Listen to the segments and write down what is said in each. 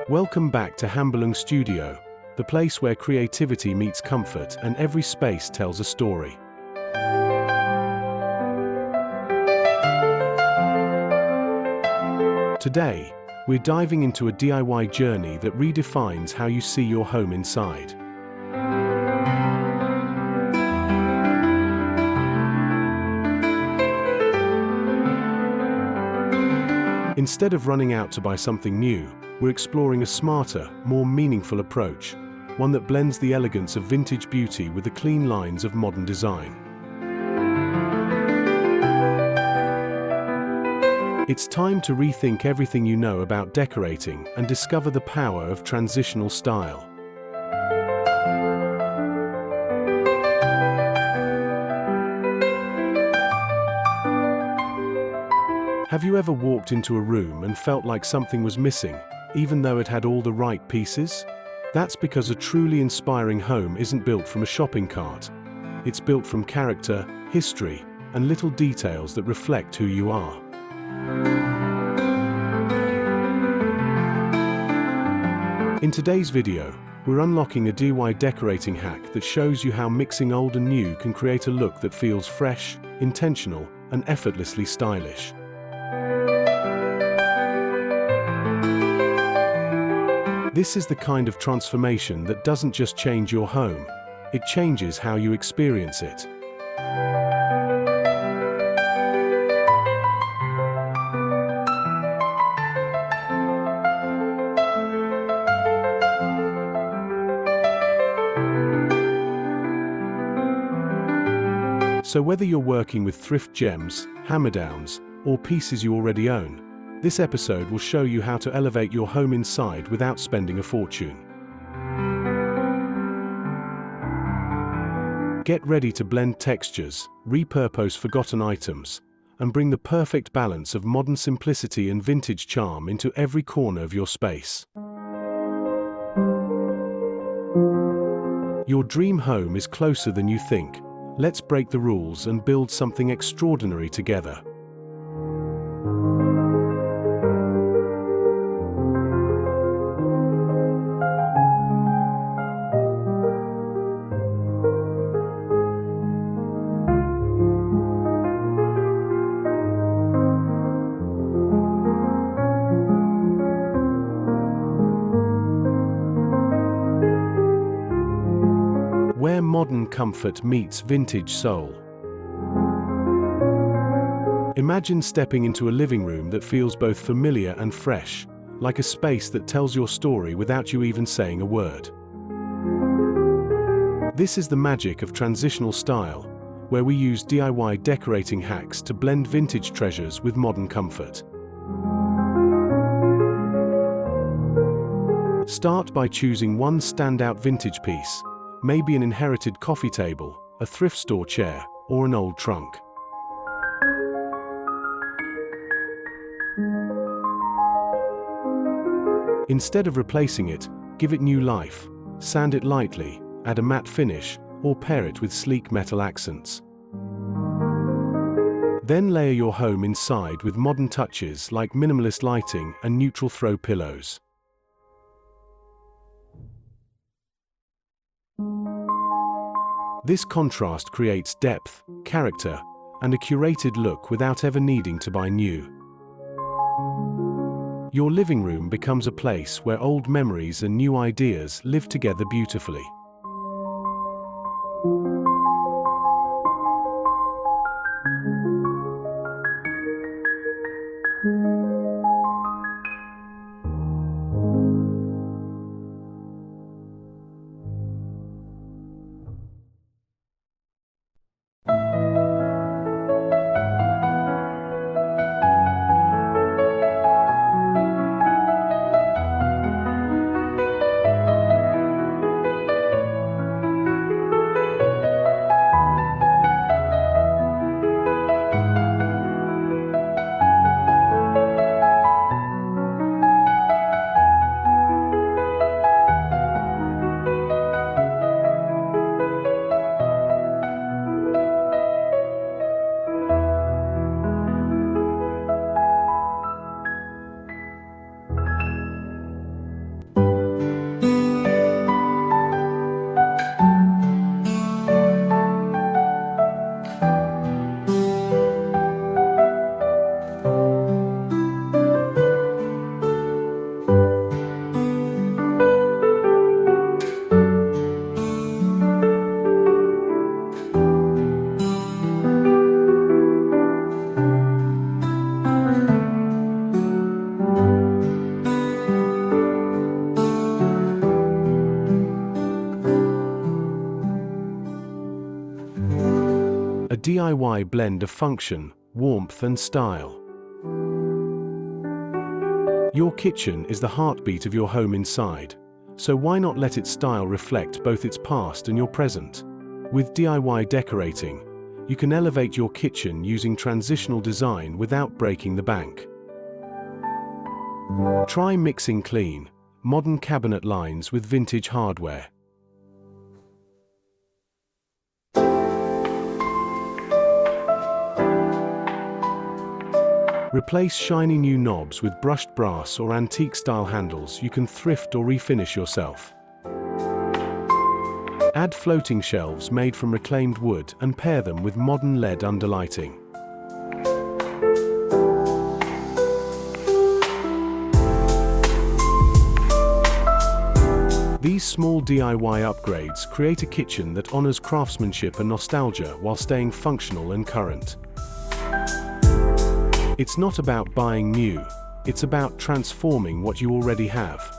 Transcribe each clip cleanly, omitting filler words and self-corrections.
Welcome back to Hambalung Studio, the place where creativity meets comfort and every space tells a story. Today, we're diving into a DIY journey that redefines how you see your home inside. Instead of running out to buy something new, we're exploring a smarter, more meaningful approach, one that blends the elegance of vintage beauty with the clean lines of modern design. It's time to rethink everything you know about decorating and discover the power of transitional style. Have you ever walked into a room and felt like something was missing, even though it had all the right pieces? That's because a truly inspiring home isn't built from a shopping cart. It's built from character, history, and little details that reflect who you are. In today's video, we're unlocking a DIY decorating hack that shows you how mixing old and new can create a look that feels fresh, intentional, and effortlessly stylish. This is the kind of transformation that doesn't just change your home, it changes how you experience it. So whether you're working with thrift gems, hammer-downs, or pieces you already own, this episode will show you how to elevate your home inside without spending a fortune. Get ready to blend textures, repurpose forgotten items, and bring the perfect balance of modern simplicity and vintage charm into every corner of your space. Your dream home is closer than you think. Let's break the rules and build something extraordinary together. Where modern comfort meets vintage soul. Imagine stepping into a living room that feels both familiar and fresh, like a space that tells your story without you even saying a word. This is the magic of transitional style, where we use DIY decorating hacks to blend vintage treasures with modern comfort. Start by choosing one standout vintage piece, maybe an inherited coffee table, a thrift store chair, or an old trunk. Instead of replacing it, give it new life. Sand it lightly, add a matte finish, or pair it with sleek metal accents. Then layer your home inside with modern touches like minimalist lighting and neutral throw pillows. This contrast creates depth, character, and a curated look without ever needing to buy new. Your living room becomes a place where old memories and new ideas live together beautifully. A DIY blend of function, warmth and style. Your kitchen is the heartbeat of your home inside, so why not let its style reflect both its past and your present? With DIY decorating, you can elevate your kitchen using transitional design without breaking the bank. Try mixing clean, modern cabinet lines with vintage hardware. Replace shiny new knobs with brushed brass or antique-style handles you can thrift or refinish yourself. Add floating shelves made from reclaimed wood and pair them with modern LED underlighting. These small DIY upgrades create a kitchen that honors craftsmanship and nostalgia while staying functional and current. It's not about buying new, it's about transforming what you already have.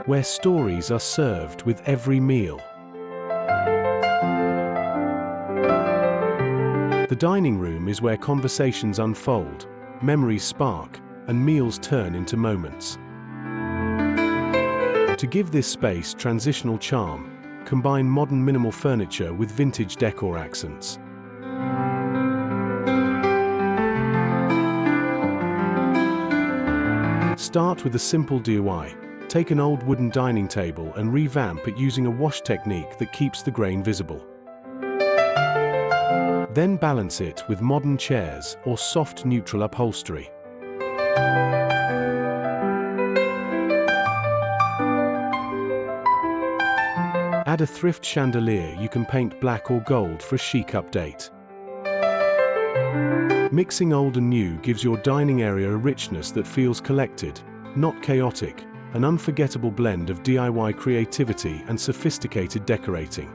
Where stories are served with every meal. The dining room is where conversations unfold, memories spark, and meals turn into moments. To give this space transitional charm, combine modern minimal furniture with vintage decor accents. Start with a simple DIY. Take an old wooden dining table and revamp it using a wash technique that keeps the grain visible. Then balance it with modern chairs or soft neutral upholstery. Add a thrift chandelier you can paint black or gold for a chic update. Mixing old and new gives your dining area a richness that feels collected, not chaotic. An unforgettable blend of DIY creativity and sophisticated decorating.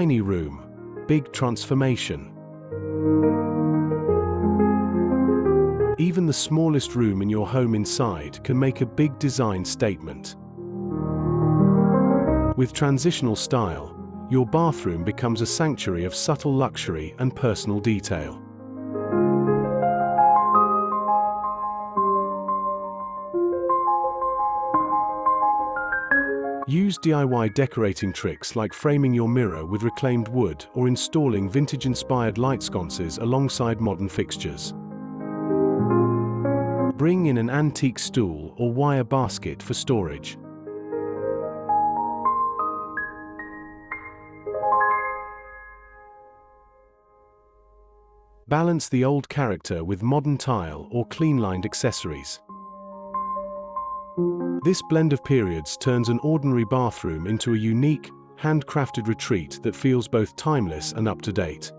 Tiny room, big transformation. Even the smallest room in your home inside can make a big design statement. With transitional style, your bathroom becomes a sanctuary of subtle luxury and personal detail. Use DIY decorating tricks like framing your mirror with reclaimed wood or installing vintage-inspired light sconces alongside modern fixtures. Bring in an antique stool or wire basket for storage. Balance the old character with modern tile or clean-lined accessories. This blend of periods turns an ordinary bathroom into a unique, handcrafted retreat that feels both timeless and up-to-date.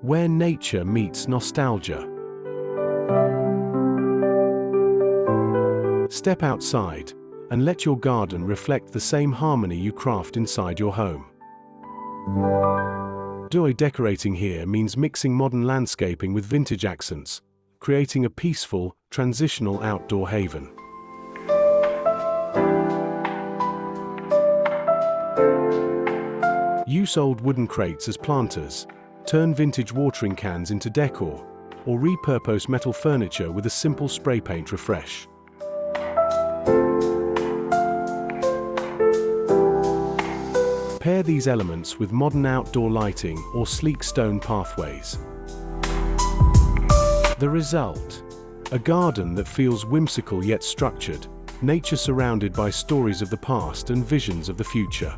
Where nature meets nostalgia. Step outside and let your garden reflect the same harmony you craft inside your home. DIY decorating here means mixing modern landscaping with vintage accents, creating a peaceful, transitional outdoor haven. Use old wooden crates as planters, turn vintage watering cans into decor, or repurpose metal furniture with a simple spray paint refresh. Pair these elements with modern outdoor lighting or sleek stone pathways. The result: a garden that feels whimsical yet structured, nature surrounded by stories of the past and visions of the future.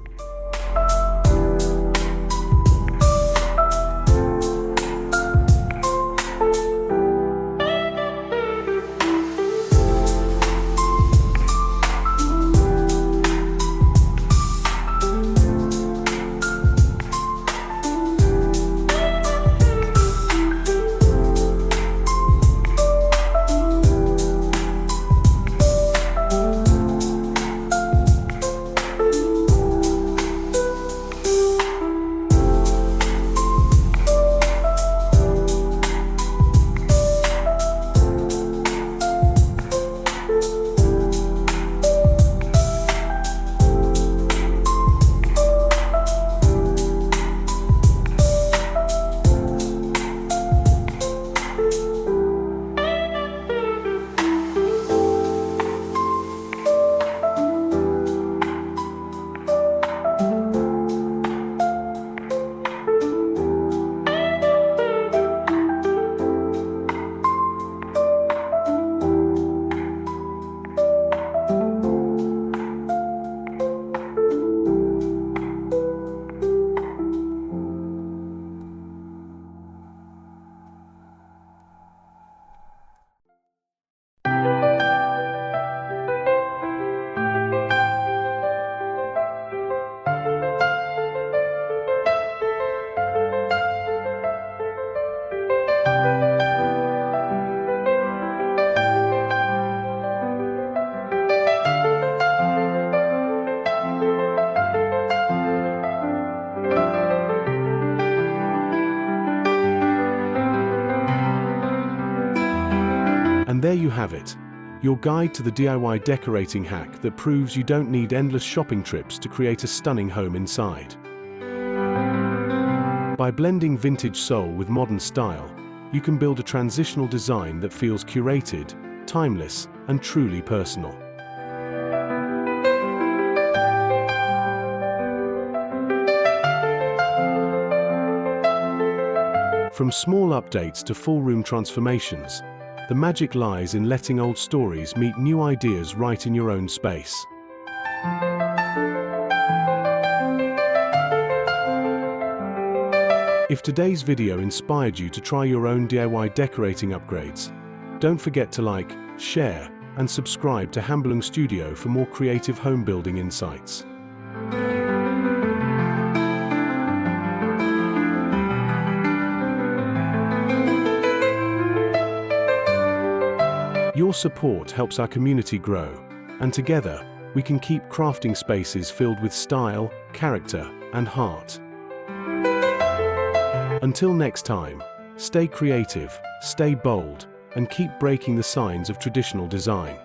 have it. Your guide to the DIY decorating hack that proves you don't need endless shopping trips to create a stunning home inside. By blending vintage soul with modern style, you can build a transitional design that feels curated, timeless, and truly personal. From small updates to full room transformations, the magic lies in letting old stories meet new ideas right in your own space. If today's video inspired you to try your own DIY decorating upgrades, don't forget to like, share, and subscribe to Hambelung Studio for more creative home building insights. Your support helps our community grow, and together, we can keep crafting spaces filled with style, character, and heart. Until next time, stay creative, stay bold, and keep breaking the signs of traditional design.